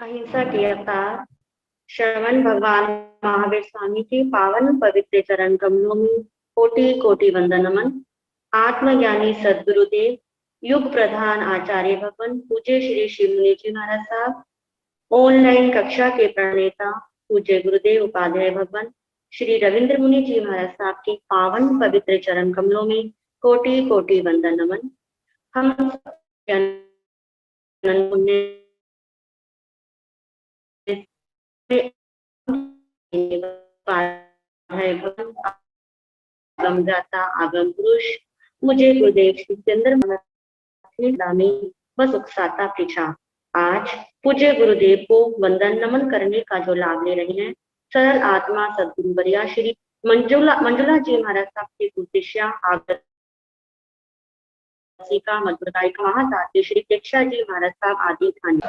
अहिंसा के अवतार श्रवण भगवान महावीर स्वामी के पावन पवित्र चरण कमलों में कोटि कोटि वंदन नमन। आत्मज्ञानी सद्गुरुदेव युग प्रधान आचार्य भगवान पूज्य श्री शिव मुनि जी महाराज साहब, ऑनलाइन कक्षा के प्रणेता पूज्य गुरुदेव उपाध्याय भगवान श्री रविंद्र मुनि जी महाराज साहब के पावन पवित्र चरण कमलों में कोटि कोटि वंदन नमन। हम आगमदाता आगम पुरुष मुझे गुरुदेव श्री चंद्र बस उकसाता पीछा। आज पूज्य गुरुदेव को वंदन नमन करने का जो लाभ ले रहे हैं, सरल आत्मा सदगुरु बरिया श्री मंजुला जी महाराज साहब के कुशिष्या का मधुर गायक महासाध्य श्री प्रेक्षा जी महाराज साहब आदि खान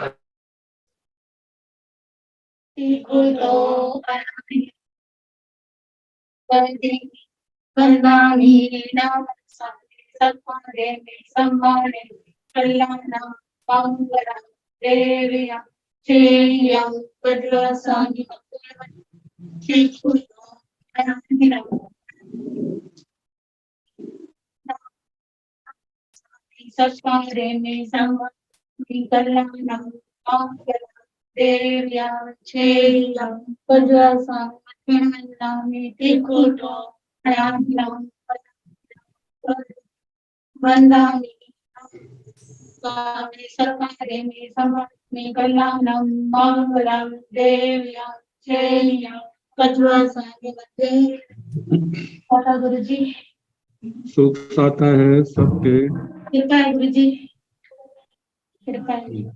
सत्कारे में कल्याणम देव्या चेयं पद्वसामि तिकुटो हयान्यं वंदामि स्वामी सत्कारे में समर्पि कल्याणम मंगलम देव्या चेयं पद्वसामि गुरु जी सुख साता है सबके कृपा है गुरु जी कृपा है।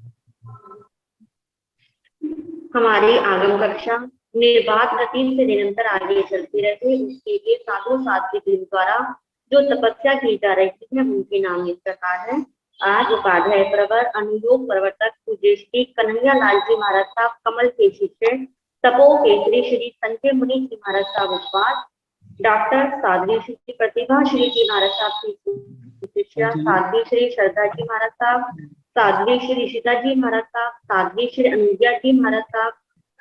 हमारी आगम कक्षा निर्बाध गति से निरंतर आगे चलती रहती है। उसके लिए साधु साध्वी के द्वारा जो तपस्या की जा रही है उनके नाम इस प्रकार है। आज उपाध्याय प्रवर अनुयोग प्रवर्तक पूज्य श्री कन्हैया लाल जी महाराज साहब कमल के शिष्य तपो केसरी श्री संजय मुनि जी महाराज साहब उपवास, डॉक्टर साध्वी श्री प्रतिभा श्री जी महाराज साहब की शिष्या साध्वी श्री श्रद्धा जी महाराज साहब, साध्वी श्री ऋषिता जी महाराज साहब, साध्वी श्री अनुज्ञा जी महाराज साहब,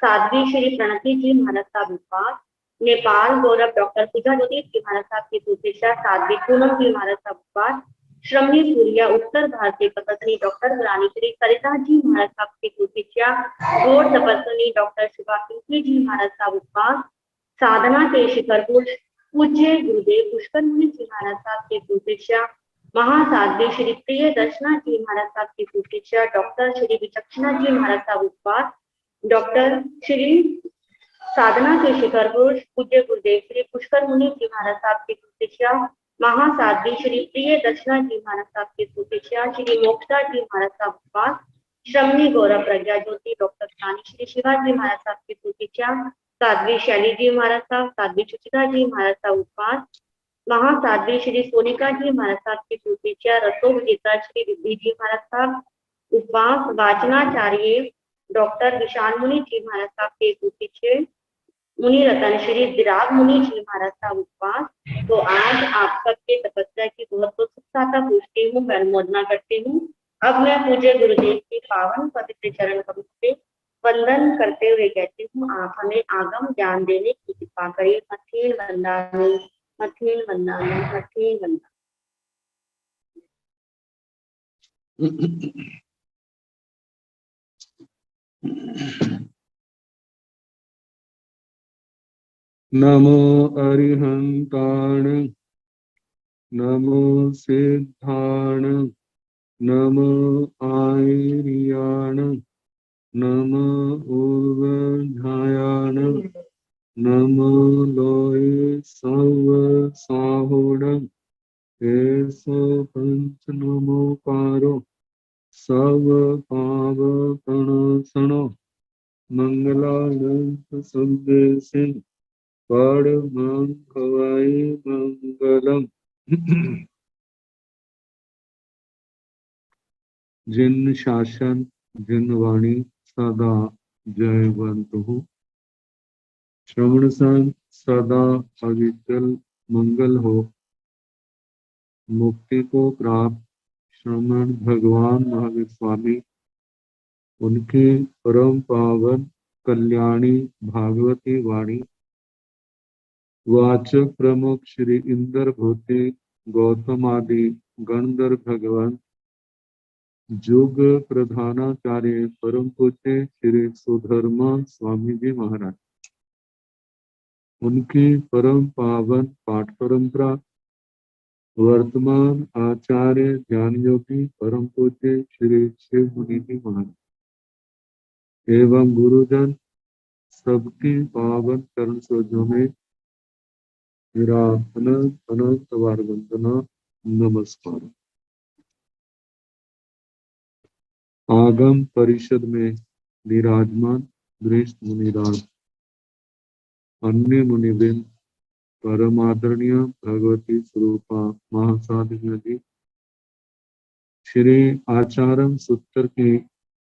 साध्वी श्री प्रणति जी महाराज साहब उपवास, नेपाल गौरव डॉक्टर पूजा ज्योति जी महाराज साहब की सुशिष्या साध्वी पूनम जी महाराज साहब उपवास, श्रमणी सूर्या उत्तर भारतीय पत्नी डॉक्टर रानी श्री सरिता जी महाराज साहब की सुशिष्या गौर तपस्विनी डॉक्टर शिवा पिंकी जी महाराज साहब उपवास, साधना के शिखर पुरुष पूज्य गुरुदेव पुष्कर मुनि जी महाराज साहब की सुशिष्या महासाध्वी श्री प्रिय दर्शना जी महाराज साहब की सुशिष्या डॉक्टर श्री विचक्षणा जी महाराज साहब उपवास, डॉक्टर श्री साधना के शिखर पुरुष पूज्य गुरुदेव श्री पुष्कर मुनि जी महाराज साहब की सुशिष्या महासाध्वी श्री प्रिय दर्शना जी महाराज साहब की सुशिष्या श्री मोक्षा जी महाराज साहब उपवास, श्रमणी गौरव प्रज्ञा ज्योति डॉक्टर रानी श्री शिवाजी महाराज साहब की सुशिष्या साध्वी शैली जी महाराज साहब, साध्वी सुचिता जी महाराज साहब उपवास, महासाध्वी श्री सोनिका जी महाराज साहब की सुशिष्या रसो विजेता श्री रिद्धि जी महाराज साहब उपवास, वाचनाचार्य डॉक्टर विशाल मुनि जी महाराज साहब के सुशिष्य मुनि रतन श्री विराग मुनि जी महाराज साहब उपवास। तो आज आप सबके तपस्या की बहुत बहुत सुखता पूछती हूँ, मैं अनुमोदना करती हूँ। अब मैं पूज्य गुरुदेव के पावन पवित्र चरण कमल से वंदन करते हुए कहती हूँ, आप हमें आगम ज्ञान देने की कृपा करिए। मथेन वंदनामि मथेन वंदनामि मथेन वंदनामि। नमो अरिहंताण नमो सिद्धाण नमो आर्याण नमो ऊर्ध्वध्यायाण नमो लोये सर्व साहुणं एसो पंच नमोकारो सर्व पाव प्रणसनो मंगलानंद संदेशे परमंगवाई मंगलम। जिन शासन जिन वाणी सदा जयवंतु श्रवण संत सदा अविचल मंगल हो। मुक्ति को प्राप्त श्रमण भगवान महावीर स्वामी उनकी परम पावन कल्याणी भागवती वाणी वाचक प्रमुख श्री इंद्र भूति गौतम आदि गणधर भगवान जुग प्रधानाचार्य परम पूज्य श्री सुधर्मा स्वामी जी महाराज, उनकी परम पावन पाठ परंपरा वर्तमान आचार्य ज्ञान योगी परम पूज्य श्री शिव मुनि जी महाराज एवं गुरुजन सबकी पावन चरण सरोजों में मेरा अनंत अनंत बार वंदना नमस्कार। आगम परिषद में विराजमान श्रेष्ठ मुनिराज, अन्य मुनिवृंद, परम आदरणीय भगवती स्वरूपा महासाधिका जी, श्री आचार्य सूत्र की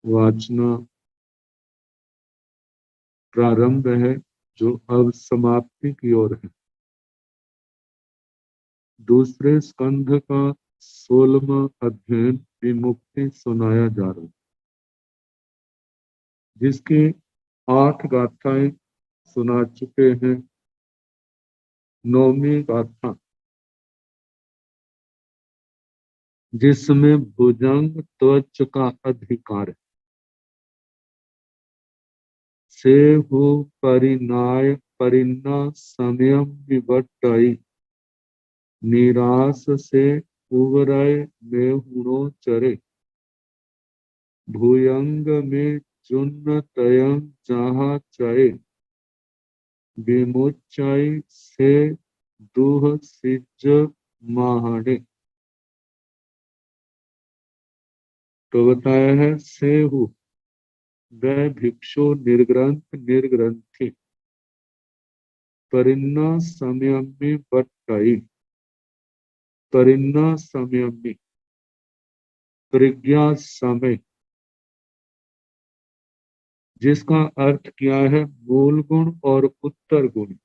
वाचना प्रारंभ है जो अब समाप्ति की ओर है। दूसरे स्कंध का 16वां अध्ययन विमुक्ति सुनाया जा रहा है, जिसकी 8 गाथाएं सुना चुके हैं। 9वीं गाथा जिसमें भुजंग त्वच का अधिकार है, से हो परिनाय परिन्ना समयम विवट्टाई निराश से उवराय में हुणो चरे भुयंग में जुन्न तयं जहा चय विमुच्चाई से दुह सिज महाणे। तो बताया है सेहु वह भिक्षु निर्ग्रंथ निर्ग्रंथी परिन्ना समयमी बट्टाई परिन्ना समयमी प्रज्ञा समय, जिसका अर्थ क्या है मूल गुण और उत्तर गुण,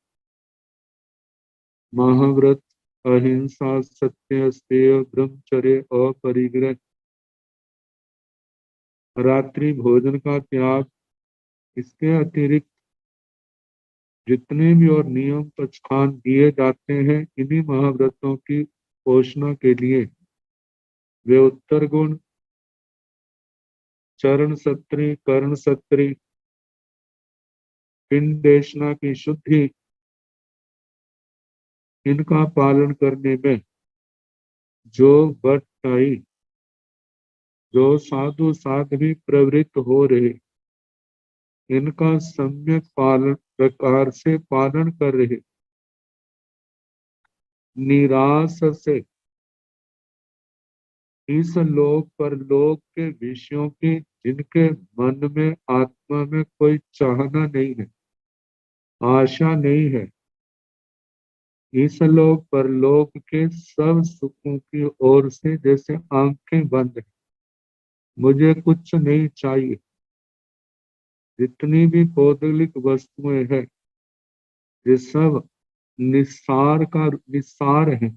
महाव्रत अहिंसा सत्य स्तेय ब्रह्मचर्य अपरिग्रह रात्रि भोजन का त्याग, इसके अतिरिक्त जितने भी और नियम पचखान दिए जाते हैं इन्हीं महाव्रतों की पोषणा के लिए वे उत्तर गुण चरण सत्री कर्ण सत्री पिंडेशना की शुद्धि, इनका पालन करने में जो बट्टाई जो साधु साध्वी प्रवृत्त हो रहे, इनका सम्यक पालन प्रकार से पालन कर रहे, निराश से इस लोक पर लोक के विषयों की जिनके मन में आत्मा में कोई चाहना नहीं है, आशा नहीं है, इस लोक पर लोक के सब सुखों की ओर से जैसे आंखें बंद है, मुझे कुछ नहीं चाहिए, जितनी भी भौगोलिक वस्तुएं हैं ये सब निस्सार है,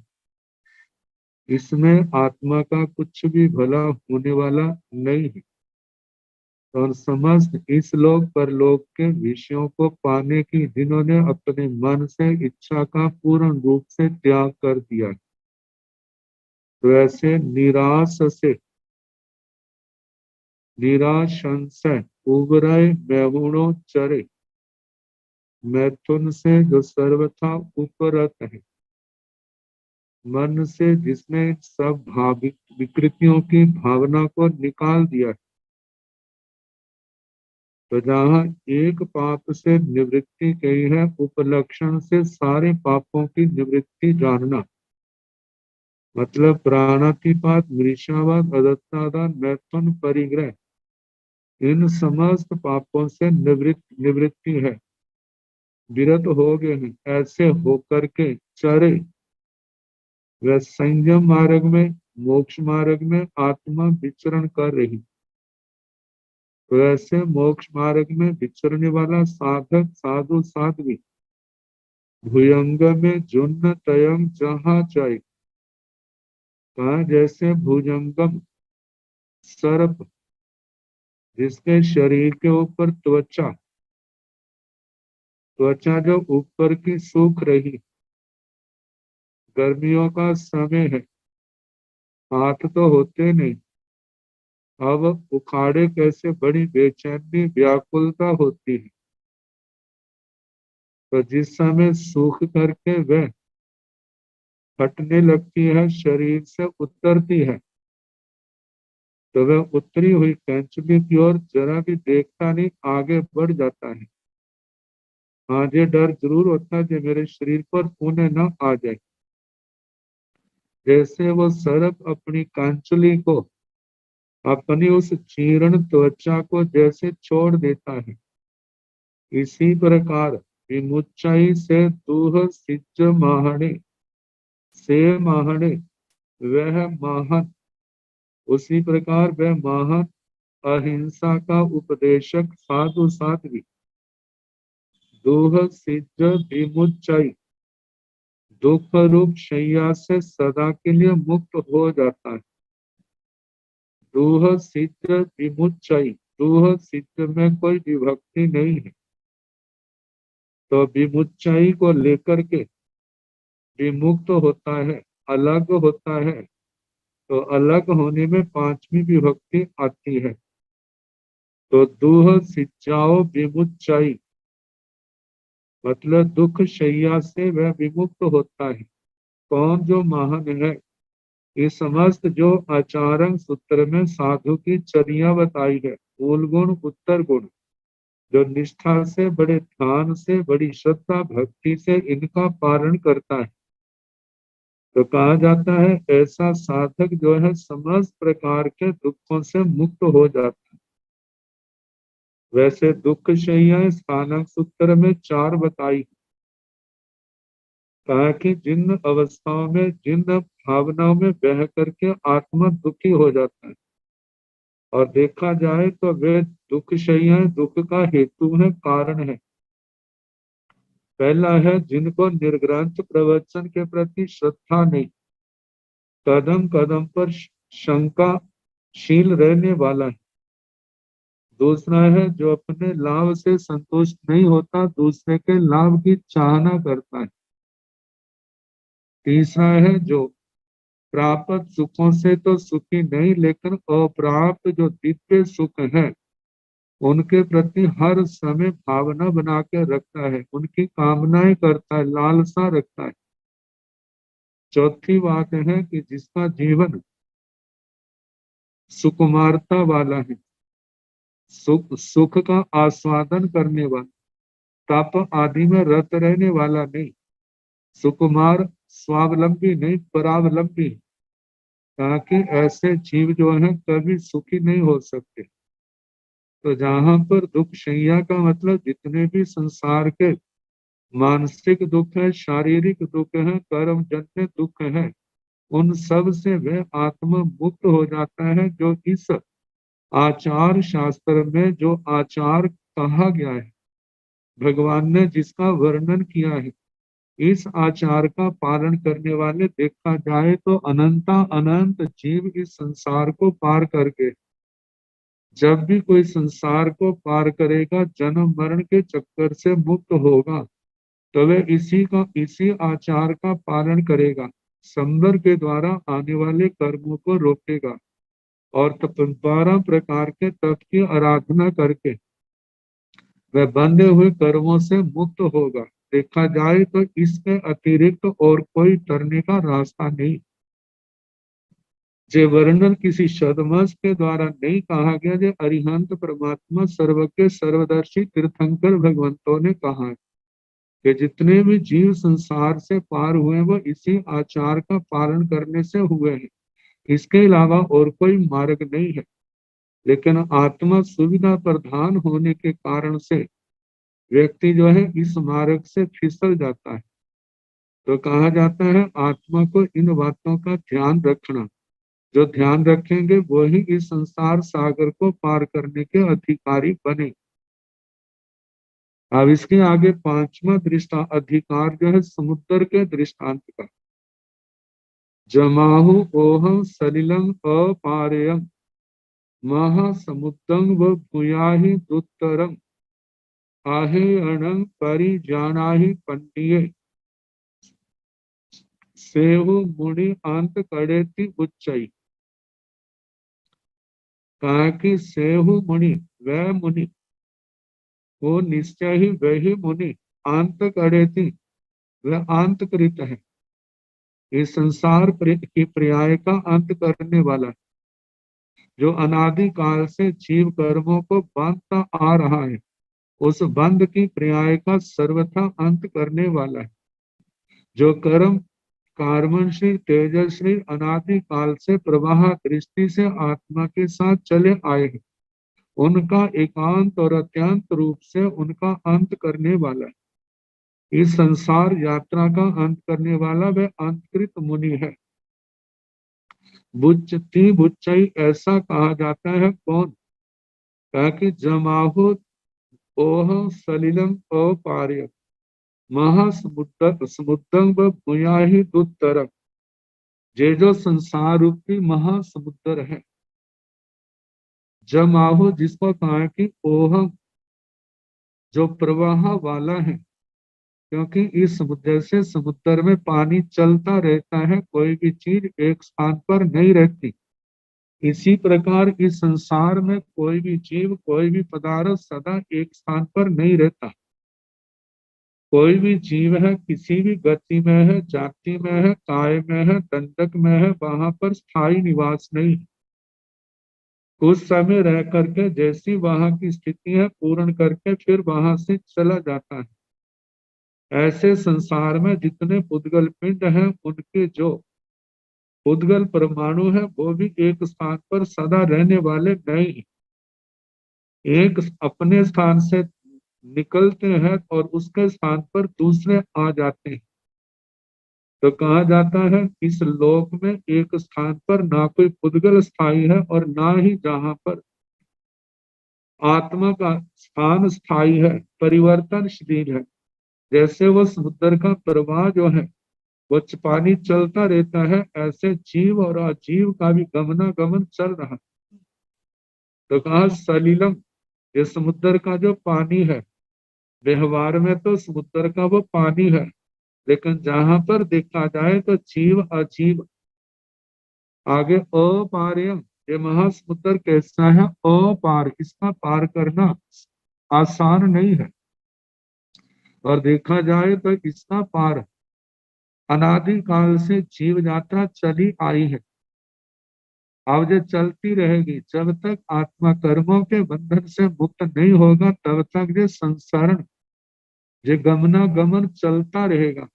इसमें आत्मा का कुछ भी भला होने वाला नहीं है। और समस्त इस लोक पर लोक के विषयों को पाने की जिन्होंने अपने मन से इच्छा का पूर्ण रूप से त्याग कर दिया, तो ऐसे निराश से निराशंसय उबराय मैहुणों चरे, मैथुन से जो सर्वथा उपरत है, मन से जिसने सब विकृतियों की भावना को निकाल दिया, तो जहाँ एक पाप से निवृत्ति कही है, उपलक्षण से सारे पापों की निवृत्ति जानना, मतलब प्राणातिपात मृषावाद अदत्तादान मैथुन परिग्रह, इन समस्त पापों से निवृत्ति है, विरत हो गए हैं, ऐसे होकर के चरे वह संयम मार्ग में मोक्ष मार्ग में आत्मा विचरण कर रही, तो ऐसे मोक्ष मार्ग में विचरने वाला साधक साधु साध्वी भुयंग में जुन्न तयंग जहां चाहे, कहा जैसे भुजंगम सर्प जिसके शरीर के ऊपर त्वचा त्वचा जो ऊपर की सूख रही, गर्मियों का समय है, हाथ तो होते नहीं, अब उखाड़े कैसे, बड़ी बेचैनी व्याकुलता होती है। तो जिस समय सूख करके वह फटने लगती है, शरीर से उतरती है, तो वह उतरी हुई कैंचुली की ओर जरा भी देखता नहीं, आगे बढ़ जाता है। हाँ, ये डर जरूर होता है कि मेरे शरीर पर पुण्य न आ जाए। जैसे वो सर्प अपनी कांचुली को, अपनी उस जीर्ण त्वचा को जैसे छोड़ देता है, इसी प्रकार विमुच्चाई से दूह सिज माहणे से माहणे, वह महान, उसी प्रकार वह महान अहिंसा का उपदेशक साधु साध्वी दूह सिज विमुच्चाई दुख रूप शैया से सदा के लिए मुक्त हो जाता है। दूह सिज विमुच्चाई, दूह सिज में कोई विभक्ति नहीं है, तो विमुच्चाई को लेकर के विमुक्त होता है, अलग होता है, तो अलग होने में पांचवी विभक्ति आती है। तो दूह सिज्जाओ विमुच्चाई मतलब दुख शैया से वह विमुक्त होता है। कौन? जो महान है। ये समस्त जो आचारण सूत्र में साधु की चर्या बताई है, मूल गुण उत्तर गुण, जो निष्ठा से, बड़े ध्यान से, बड़ी श्रद्धा भक्ति से इनका पालन करता है, तो कहा जाता है ऐसा साधक जो है समस्त प्रकार के दुखों से मुक्त हो जाता है। वैसे दुख शैया स्थानक सूत्र में 4 बताई, कहा कि जिन अवस्थाओं में, जिन भावनाओं में बह करके आत्मा दुखी हो जाता है, और देखा जाए तो वे दुख शैया दुख का हेतु है, कारण है। पहला है जिनको निर्ग्रंथ प्रवचन के प्रति श्रद्धा नहीं, कदम कदम पर शंकाशील रहने वाला है। दूसरा है जो अपने लाभ से संतुष्ट नहीं होता, दूसरे के लाभ की चाहना करता है। तीसरा है जो प्राप्त सुखों से तो सुखी नहीं, लेकिन अप्राप्त जो दिव्य सुख है उनके प्रति हर समय भावना बना के रखता है, उनकी कामनाएं करता है, लालसा रखता है। चौथी बात है कि जिसका जीवन सुकुमारता वाला है, सुख का आस्वादन करने वाला, तप आदि में रत रहने वाला नहीं, सुकुमार स्वावलंबी नहीं, परावलंबी, ताकि ऐसे जीव जो है कभी सुखी नहीं हो सकते। तो जहां पर दुख शैया का मतलब जितने भी संसार के मानसिक दुख है, शारीरिक दुख है, कर्म जन्य दुख है, उन सब से वह आत्मा मुक्त हो जाता है। जो इस आचार शास्त्र में जो आचार कहा गया है, भगवान ने जिसका वर्णन किया है, इस आचार का पालन करने वाले देखा जाए तो अनंता अनंत जीव इस संसार को पार करके, जब भी कोई संसार को पार करेगा, जन्म मरण के चक्कर से मुक्त होगा, तो वह इसी आचार का पालन करेगा, संवर के द्वारा आने वाले कर्मों को रोकेगा, और 12 प्रकार के तप की आराधना करके वह बंधे हुए कर्मों से मुक्त होगा। देखा जाए तो इसके अतिरिक्त और कोई तरने का रास्ता नहीं। जे वर्णन किसी शब्दमस के द्वारा नहीं कहा गया, जो अरिहंत परमात्मा सर्वज्ञ सर्वदर्शी तीर्थंकर भगवंतों ने कहा है कि जितने भी जीव संसार से पार हुए वो इसी आचार का पालन करने से हुए हैं, इसके अलावा और कोई मार्ग नहीं है। लेकिन आत्मा सुविधा प्रधान होने के कारण से व्यक्ति जो है इस मार्ग से फिसल जाता है। तो कहा जाता है आत्मा को इन बातों का ध्यान रखना, जो ध्यान रखेंगे वो ही इस संसार सागर को पार करने के अधिकारी बने। अब इसके आगे 5वां दृष्टा अधिकार जो है समुद्र के दृष्टांत का, जमाहु ओहम सलिलम अपारेयम महासमुद्रं व भूयाहि दुत्तरम् आहेयणं परिजानाहि पंडिये सेहु मुनि अंत करेति उच्चई। कहा कि सेहु मुनि, वह मुनि, वो निश्चय ही वही मुनि अंत करेति, वह अंत कृत है, इस संसार की पर्याय का अंत करने वाला, जो अनादि काल से जीव कर्मों को बांधता आ रहा है, उस बंध की पर्याय का सर्वथा अंत करने वाला है। जो कर्म कार्मणशील तेजस्वी अनादि काल से प्रवाह दृष्टि से आत्मा के साथ चले आए हैं, उनका एकांत और अत्यंत रूप से उनका अंत करने वाला है। इस संसार यात्रा का अंत करने वाला वह अंतकृत मुनि है। बुच्चती बुच्चई ऐसा कहा जाता है कौन? ताकि जमाहु ओह सलिलम अपार्य महासमुद्र समुद्रम व भूयाहि दुत्तरम, जे जो संसार रूपी महासमुद्र है। जमाहु जिसको कहा कि ओह जो प्रवाह वाला है, क्योंकि इस समुद्र से समुद्र में पानी चलता रहता है, कोई भी चीज एक स्थान पर नहीं रहती। इसी प्रकार इस संसार में कोई भी जीव कोई भी पदार्थ सदा एक स्थान पर नहीं रहता। कोई भी जीव है, किसी भी गति में है, जाति में है, काय में है, दंडक में है, वहां पर स्थायी निवास नहीं है। कुछ समय रह करके जैसी वहां की स्थिति है पूर्ण करके फिर वहां से चला जाता है। ऐसे संसार में जितने पुद्गल पिंड हैं, उनके जो पुद्गल परमाणु है वो भी एक स्थान पर सदा रहने वाले नहीं, एक अपने स्थान से निकलते हैं और उसके स्थान पर दूसरे आ जाते हैं। तो कहा जाता है इस लोक में एक स्थान पर ना कोई पुद्गल स्थायी है और ना ही जहां पर आत्मा का स्थान स्थायी है, परिवर्तनशील है। जैसे वो समुद्र का प्रवाह जो है वो पानी चलता रहता है, ऐसे जीव और अजीव का भी गमनागमन चल रहा है। तो कहा सलिलम, ये समुद्र का जो पानी है, व्यवहार में तो समुद्र का वो पानी है, लेकिन जहां पर देखा जाए तो जीव अजीव। आगे अपार्यम, ये महासमुद्र कैसा है? अपार, इसका पार करना आसान नहीं है। और देखा जाए तो इसका पार अनादि काल से जीव यात्रा चली आई है, अब जो चलती रहेगी। जब तक आत्मा कर्मों के बंधन से मुक्त नहीं होगा तब तक ये संसारण, ये गमना गमन चलता रहेगा।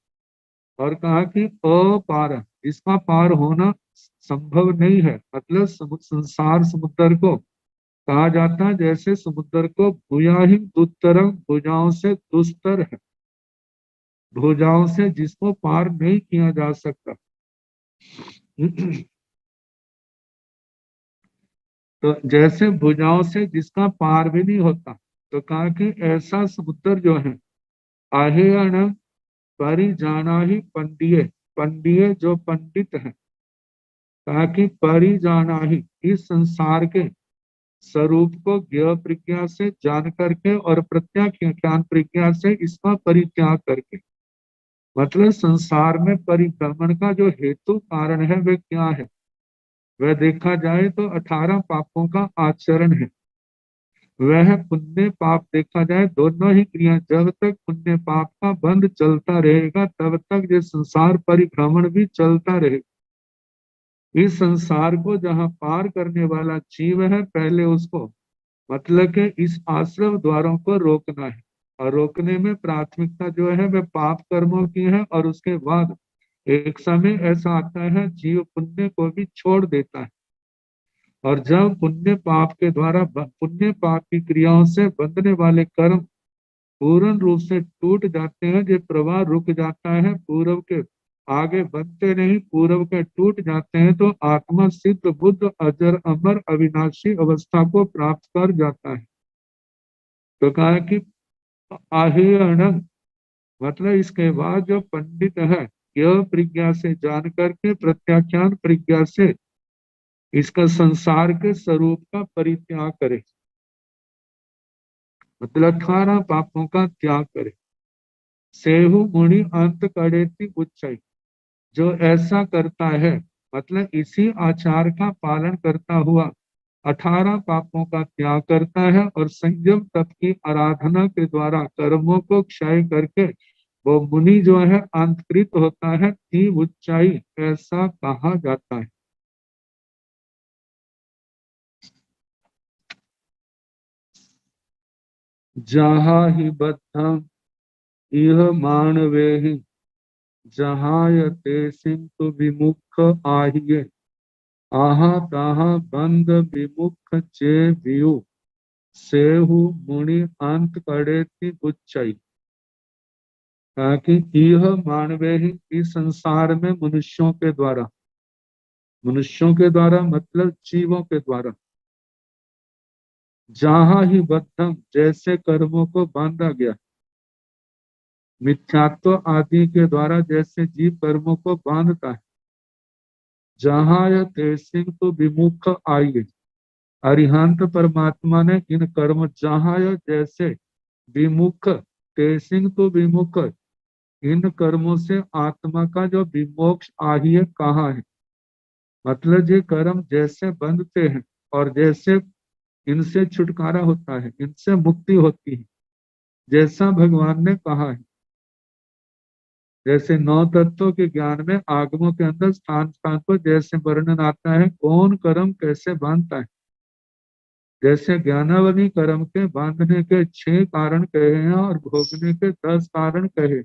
और कहा कि अपार, इसका पार होना संभव नहीं है। मतलब संसार समुद्र को कहा जाता है जैसे समुद्र को भुजाहि दुत्तरम, भुजाओं से दुस्तर है, भुजाओं से जिसको पार नहीं किया जा सकता। तो जैसे भुजाओं से जिसका पार भी नहीं होता, तो कहा कि ऐसा समुद्र जो है, आहेयण परिजाना ही पंडिये, पंडिये जो पंडित है, कहा कि परिजाना ही, इस संसार के स्वरूप को ज्ञ प्रज्ञा से जान करके और प्रत्याख्यान प्रज्ञा से इसका परित्याग करके, मतलब संसार में परिभ्रमण का जो हेतु कारण है वह क्या है? वह देखा जाए तो 18 पापों का आचरण है। वह पुण्य पाप देखा जाए दोनों ही क्रिया, जब तक पुण्य पाप का बंध चलता रहेगा तब तक ये संसार परिभ्रमण भी चलता रहेगा। इस संसार को जहाँ पार करने वाला जीव है, पहले उसको मतलब कि इस आश्रम द्वारों को रोकना है। और रोकने में प्राथमिकता जो है वह पाप कर्मों की है, और उसके बाद एक समय ऐसा आता है जीव पुण्य को भी छोड़ देता है। और जब पुण्य पाप के द्वारा पुण्य पाप की क्रियाओं से बंधने वाले कर्म पूर्ण रूप से टूट जाते हैं, जो प्रवाह रुक जाता है, पूर्व के आगे बनते नहीं, पूर्व के टूट जाते हैं, तो आत्मा सिद्ध बुद्ध अजर अमर अविनाशी अवस्था को प्राप्त कर जाता है। तो कहा कि आहेयणम, मतलब इसके बाद जो पंडित है, यह प्रज्ञा से जान करके प्रत्याख्यान प्रज्ञा से इसका संसार के स्वरूप का परित्याग करे, मतलब 18 पापों का त्याग करे। सेहु मुनि अंत करेति उच्चई, जो ऐसा करता है, मतलब इसी आचार का पालन करता हुआ 18 पापों का त्याग करता है और संयम तप की आराधना के द्वारा कर्मों को क्षय करके वो मुनि जो है अंतकृत होता है, ती उच्चाई ऐसा कहा जाता है। जहाँ ही बद्धम इह मानवेहि, जहायते सिंतु विमुख आहिए, आहा ताहा बंद विमुख चे वियु, सेहु मुनि अंत करेति उच्चई। ताकि यह मानवे ही, इस संसार में मनुष्यों के द्वारा मतलब जीवों के द्वारा, जहां ही बद्धम जैसे कर्मों को बांधा गया, मिथ्यात्व आदि के द्वारा जैसे जीव कर्मों को बांधता है, जहां यह तेसिंग तो विमुख आइए, अरिहंत परमात्मा ने इन कर्म जहां यह जैसे विमुख, तेसिंग तो विमुख, इन कर्मों से आत्मा का जो विमोक्ष आहिए कहा है, मतलब ये कर्म जैसे बंधते हैं और जैसे इनसे छुटकारा होता है, इनसे मुक्ति होती है, जैसा भगवान ने कहा है। जैसे 9 तत्वों के ज्ञान में आगमों के अंदर स्थान स्थान पर जैसे वर्णन आता है कौन कर्म कैसे बांधता है, जैसे ज्ञानावली कर्म के बांधने के 6 कारण कहे हैं और भोगने के 10 कारण कहे,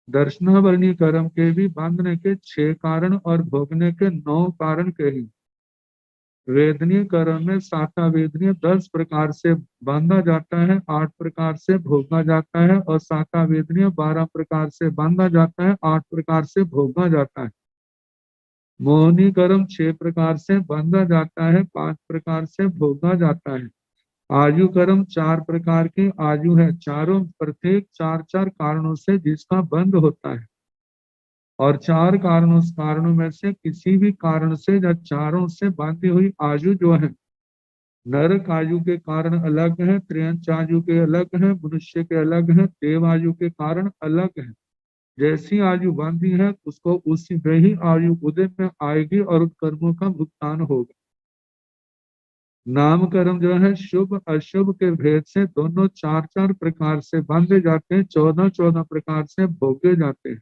दर्शनावली कर्म के भी बांधने के 6 कारण और भोगने के 9 कारण कहे। वेदनीय कर्म में साता वेदनीय 10 प्रकार से बांधा जाता है, 8 प्रकार से भोगा जाता है, और साता वेदनीय 12 प्रकार से बांधा जाता है, 8 प्रकार से भोगा जाता है। मोहनी कर्म 6 प्रकार से बांधा जाता है, 5 प्रकार से भोगा जाता है। आयु कर्म 4 प्रकार की आयु है, चारों प्रत्येक 4-4 कारणों से जिसका बंध होता है, और 4 कारणों में से किसी भी कारण से या चारों से बांधी हुई आयु जो है, नरक आयु के कारण अलग है, त्रियंच आयु के अलग है, मनुष्य के अलग है, देव आयु के कारण अलग है। जैसी आयु बांधी है उसको उसी वही आयु उदय में आएगी और उन कर्मों का भुगतान होगा। नाम कर्म जो है शुभ अशुभ के भेद से दोनों 4-4 प्रकार से बांधे जाते हैं, 14-14 प्रकार से भोगे जाते हैं।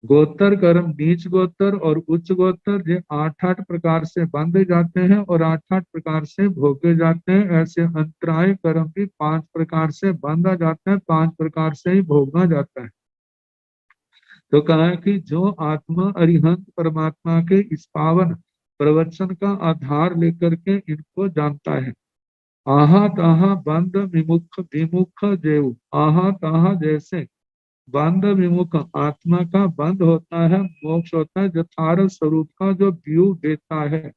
गोत्र कर्म नीच गोत्र और उच्च गोत्र ये 8-8 प्रकार से बांधे जाते हैं और 8-8 प्रकार से भोगे जाते हैं। ऐसे अंतराय कर्म भी 5 प्रकार से बांधा जाता है, 5 प्रकार से ही भोगा जाता है। तो कहा है कि जो आत्मा अरिहंत परमात्मा के इस पावन प्रवचन का आधार लेकर के इनको जानता है, आहा ताहा बंध विमुख विमुख जेऊ, आहा ताहा जैसे बंध विमुख आत्मा का बंध होता है, मोक्ष होता है, यथार्थ स्वरूप का जो व्यू देता है,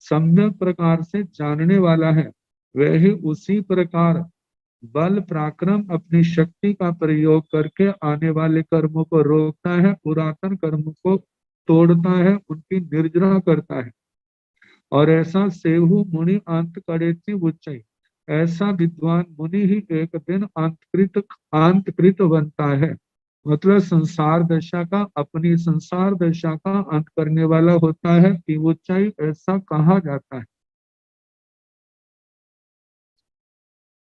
सम्यक प्रकार से जानने वाला है, वही उसी प्रकार बल पराक्रम अपनी शक्ति का प्रयोग करके आने वाले कर्मों को रोकता है, पुरातन कर्मों को तोड़ता है, उनकी निर्जरा करता है। और ऐसा सेहु मुनि अंत करेति उच्चई, ऐसा विद्वान मुनि ही एक दिन अंतकृत बनता है, मतलब संसार दशा का, अपनी संसार दशा का अंत करने वाला होता है कि ऊंचाई ऐसा कहा जाता है।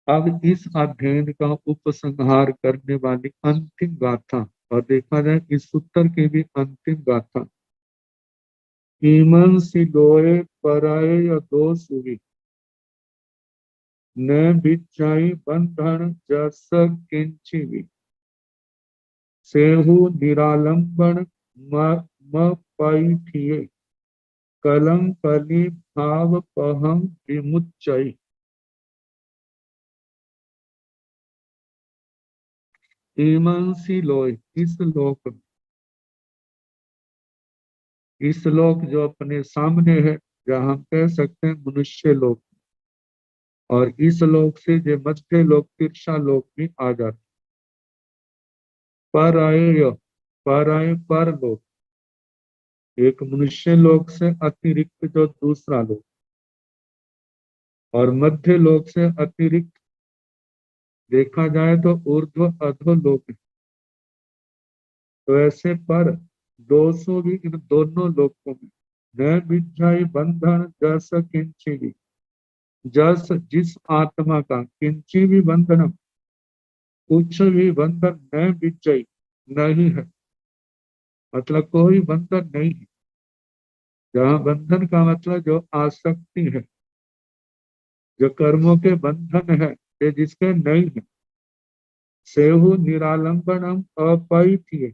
अब इस अध्ययन का उपसंहार करने वाली अंतिम गाथा, और देखा जाए इस सूत्र की भी अंतिम गाथा, ईमन सिलोए पराए या दो सुवी, न बिचाई बंधन जस किंचिवी, सेहु निरालंबन म पाई थिए, कलम कली भाव पहम विमुच्चई। ईमंसी लोय, इस लोक जो अपने सामने है, जहाँ हम कह सकते हैं मनुष्य लोक, और इस लोक से जो मध्य लोक तिरछा लोक भी आ जाते, पर आए पर लोक, एक मनुष्य लोक से अतिरिक्त जो दूसरा लोक, और मध्य लोक से अतिरिक्त देखा जाए तो ऊर्ध्व अधो लोक है। तो ऐसे पर दोषों भी इन दोनों लोकों में न विद्याई बंधन जस किंची भी, जस जिस आत्मा का किंची भी बंधन, कुछ भी बंधन न विजय नहीं है, मतलब कोई बंधन नहीं है। जहाँ बंधन का मतलब जो आसक्ति है, जो कर्मों के बंधन है, ये जिसके नहीं है, सेहु निरालंबनम अपैथ्य।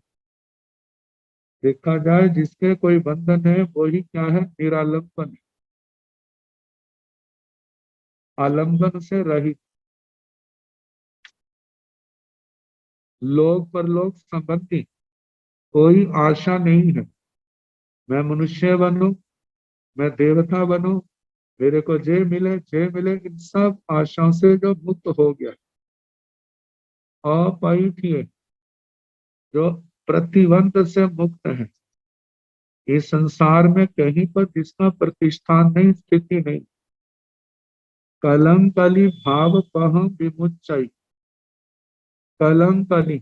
देखा जाए जिसके कोई बंधन है वही क्या है, निरालंबन है, आलंबन से रहित, लोक परलोक संबंधी कोई आशा नहीं है। मैं मनुष्य बनूं, मैं देवता बनूं, मेरे को जे मिले, इन सब आशाओं से जो मुक्त हो गया, अपैथ्य, जो प्रतिबंध से मुक्त है। इस संसार में कहीं पर जिसका प्रतिष्ठान नहीं, स्थिति नहीं। कलंकली भाव पह विमुच्चई, कलंकली,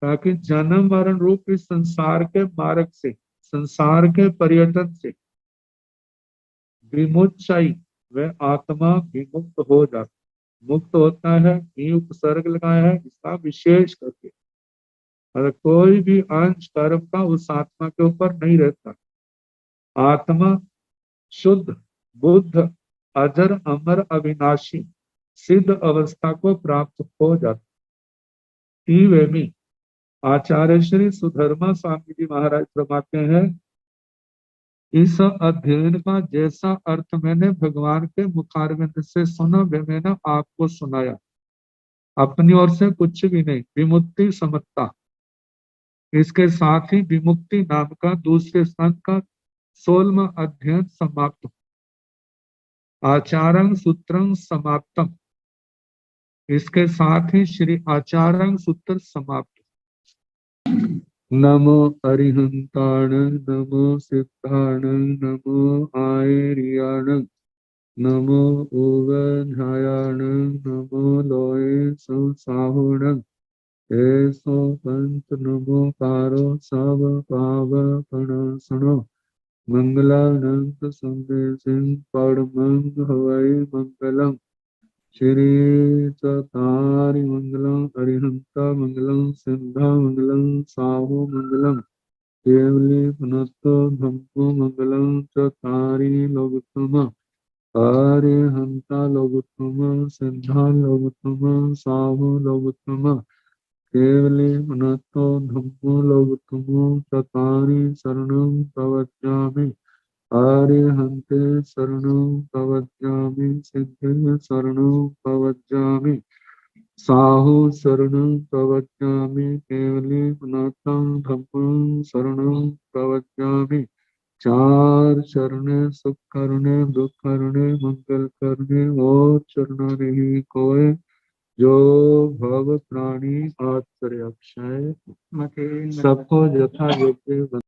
ताकि जन्म मरण रूप इस संसार के मार्ग से, संसार के पर्यटन से विमुच्चई, वह आत्मा विमुक्त हो जाता, मुक्त होता है। ई उपसर्ग लगाया है इसका विशेष करके, अगर कोई भी अंश कर्म का उस आत्मा के ऊपर नहीं रहता। आत्मा शुद्ध, बुद्ध, अजर, अमर, अविनाशी, सिद्ध अवस्था को प्राप्त हो जाती। वेमी आचार्य श्री सुधर्मा स्वामी जी महाराज फरमाते हैं, इस अध्ययन का जैसा अर्थ मैंने भगवान के मुखारविंद से सुना, वे मैंने आपको सुनाया। अपनी ओर से कुछ भी नहीं, विमुक्ति समझता। इसके साथ ही विमुक्ति नाम का दूसरे संत का 16वां अध्ययन समाप्त, आचारं सूत्रं समाप्तम। इसके साथ ही श्री आचारं सूत्र समाप्त। नमो अरिहंताण, नमो सिद्धाण, नमो आयर्याण, नमो उवध्यायाण, नमो लोये संसाहुण, ऐसो पंच नमो कारो सब पावपनासनो, मंगलानंद संदेशिं परमंग हवै मंगलम। श्री चतारि मंगलम, अरिहंता मंगलम, सिद्धा मंगलम, साहु मंगलम, केवली पुनस्तो धम्मो मंगलम, चतारि लोकोत्तम, अरिहंता लोकोत्तम, सिद्धा लोकोत्तम, साहु लोकोत्तम, केवली पुनस्तो धम्मो लोकोत्तम, चतारि शरणं प्रवक्ष्यामि। आर्यहन्ते शरणं प्रवक्ष्यामि, सिद्धे शरणं प्रवक्ष्यामि, साहु शरणं प्रवक्ष्यामि, केवली पुनतं धम्मं शरणं प्रवक्ष्यामि। चार चरणे सुख करने, दुख करने, मंगल करने और चरणा नहीं कोय, जो भव प्राणी आश्चर्य अक्षय। सबको यथा योग्य